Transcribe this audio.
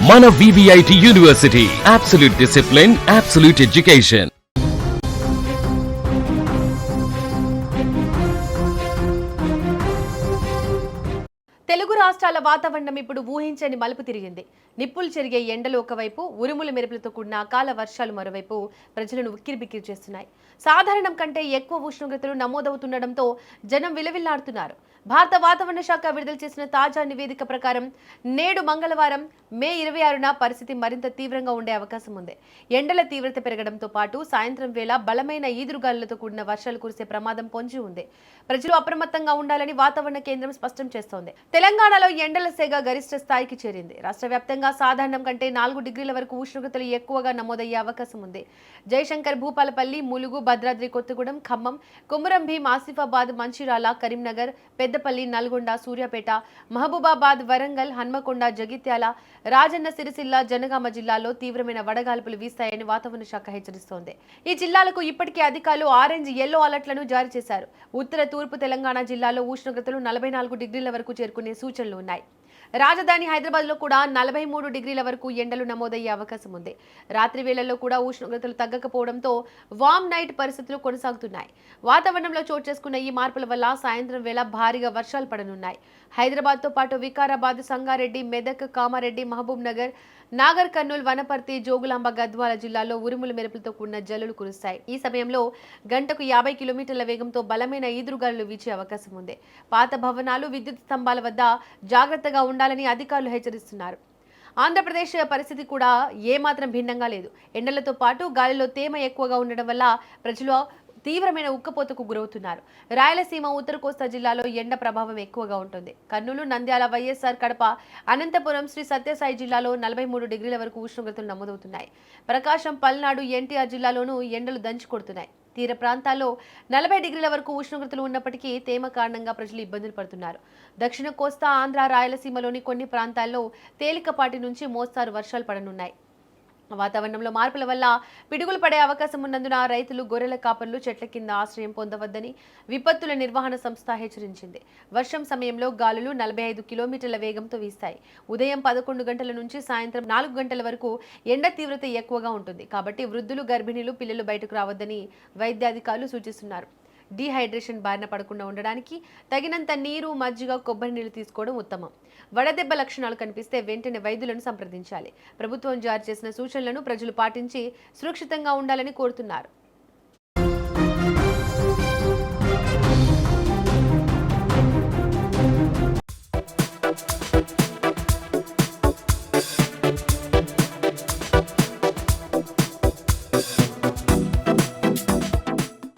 మన VVIT university, absolute discipline, absolute education. Telugu రాష్ట్రాల వాతావరణం ఇప్పుడు ఊహించని మలుపు తిరిగింది. నిప్పులు చెరిగే ఎండలు ఒకవైపు, ఉరుముల మెరుపులతో కూడిన అకాల వర్షాలు మరోవైపు ప్రజలను ఉక్కిరిబిక్కిరి చేస్తున్నాయి. సాధారణం కంటే ఎక్కువ ఉష్ణోగ్రతలు నమోదవుతుండటంతో జనం విలవిల్లాడుతున్నారు. భారత వాతావరణ శాఖ విడుదల చేసిన తాజా నివేదిక ప్రకారం నేడు మంగళవారం మే 26న పరిస్థితి మరింత తీవ్రంగా ఉండే అవకాశం ఉంది. ఎండల తీవ్రత పెరగడంతో పాటు సాయంత్రం వేళ బలమైన ఈదురుగాలులతో కూడిన వర్షాలు కురిసే ప్రమాదం పొంచి ఉంది. ప్రజలు అప్రమత్తంగా ఉండాలని వాతావరణ కేంద్రం స్పష్టం చేస్తోంది. తెలంగాణలో ఎండల సెగ గరిష్ట స్థాయికి చేరింది. రాష్ట్ర వ్యాప్తంగా సాధారణం కంటే 4 డిగ్రీల వరకు ఉష్ణోగ్రతలు ఎక్కువగా నమోదయ్యే అవకాశం ఉంది. జయశంకర్, భూపాలపల్లి, ములుగు, భద్రాద్రి కొత్తగూడెం, ఖమ్మం, కొమురం భీం, ఆసిఫాబాద్, మంచిర్యాల, కరీంనగర్, పెద్దపల్లి, నల్గొండ, సూర్యాపేట, మహబూబాబాద్, వరంగల్, హన్మకొండ, జగిత్యాల, రాజన్న సిరిసిల్ల, జనగామ జిల్లాల్లో తీవ్రమైన వడగాల్పులు వీస్తాయని వాతావరణ శాఖ హెచ్చరిస్తోంది. ఈ జిల్లాలకు ఇప్పటికే అధికారులు ఆరెంజ్, ఎల్లో అలర్ట్లను జారీ చేశారు. ఉత్తర, తూర్పు తెలంగాణ జిల్లాలో ఉష్ణోగ్రతలు 44 డిగ్రీల వరకు చేరుకునే సూచనలు ఉన్నాయి. రాజధాని హైదరాబాద్ లో కూడా 43 డిగ్రీల వరకు ఎండలు నమోదయ్యే అవకాశం ఉంది. రాత్రి వేళల్లో కూడా ఉష్ణోగ్రతలు తగ్గకపోవడంతో వామ్ నైట్ పరిస్థితులు కొనసాగుతున్నాయి. వాతావరణంలో చోటు చేసుకున్న ఈ మార్పుల వల్ల సాయంత్రం వేళ భారీగా వర్షాలు పడనున్నాయి. హైదరాబాద్ తో పాటు వికారాబాద్, సంగారెడ్డి, మెదక్, కామారెడ్డి, మహబూబ్ నగర్, నాగర్ కర్నూల్, వనపర్తి, జోగులాంబ, గద్వాల జిల్లాల్లో ఉరుముల మెరుపులతో కూడిన జల్లులు కురుస్తాయి. ఈ సమయంలో గంటకు 50 కిలోమీటర్ల వేగంతో బలమైన ఈదురుగాలులు వీచే అవకాశం ఉంది. పాత భవనాలు, విద్యుత్ స్తంభాల వద్ద జాగ్రత్తగా ఉండాలని అధికారులు హెచ్చరిస్తున్నారు. ఆంధ్రప్రదేశ్ పరిస్థితి కూడా ఏమాత్రం భిన్నంగా లేదు. ఎండలతో పాటు గాలిలో తేమ ఎక్కువగా ఉండడం వల్ల ప్రజలు తీవ్రమైన ఉక్కపోతకు గురవుతున్నారు. రాయలసీమ, ఉత్తర కోస్తా జిల్లాలో ఎండ ప్రభావం ఎక్కువగా ఉంటుంది. కర్నూలు, నంద్యాల, వైఎస్ఆర్, కడప, అనంతపురం, శ్రీ సత్యసాయి జిల్లాలో 43 డిగ్రీల వరకు ఉష్ణోగ్రతలు నమోదవుతున్నాయి. ప్రకాశం, పల్నాడు, ఎన్టీఆర్ జిల్లాలోనూ ఎండలు దంచి కొడుతున్నాయి. తీర ప్రాంతాల్లో 40 డిగ్రీల వరకు ఉష్ణోగ్రతలు ఉన్నప్పటికీ తేమ కారణంగా ప్రజలు ఇబ్బందులు పడుతున్నారు. దక్షిణ కోస్తా, ఆంధ్ర, రాయలసీమలోని కొన్ని ప్రాంతాల్లో తేలికపాటి నుంచి మోస్తారు వర్షాలు పడనున్నాయి. వాతావరణంలో మార్పుల వల్ల పిడుగులు పడే అవకాశం ఉన్నందున రైతులు, గొర్రెల కాపర్లు చెట్ల కింద ఆశ్రయం పొందవద్దని విపత్తుల నిర్వహణ సంస్థ హెచ్చరించింది. వర్షం సమయంలో గాలులు 45 కిలోమీటర్ల వేగంతో వీస్తాయి. ఉదయం 11 గంటల నుంచి సాయంత్రం 4 గంటల వరకు ఎండ తీవ్రత ఎక్కువగా ఉంటుంది. కాబట్టి వృద్ధులు, గర్భిణీలు, పిల్లలు బయటకు రావద్దని వైద్య అధికారులు సూచిస్తున్నారు. డీహైడ్రేషన్ బారిన పడకుండా ఉండడానికి తగినంత నీరు, మజ్జిగ, కొబ్బరి నీళ్లు తీసుకోవడం ఉత్తమం. వడదెబ్బ లక్షణాలు కనిపిస్తే వెంటనే వైద్యులను సంప్రదించాలి. ప్రభుత్వం జారీ చేసిన సూచనలను ప్రజలు పాటించి సురక్షితంగా ఉండాలని కోరుతున్నారు.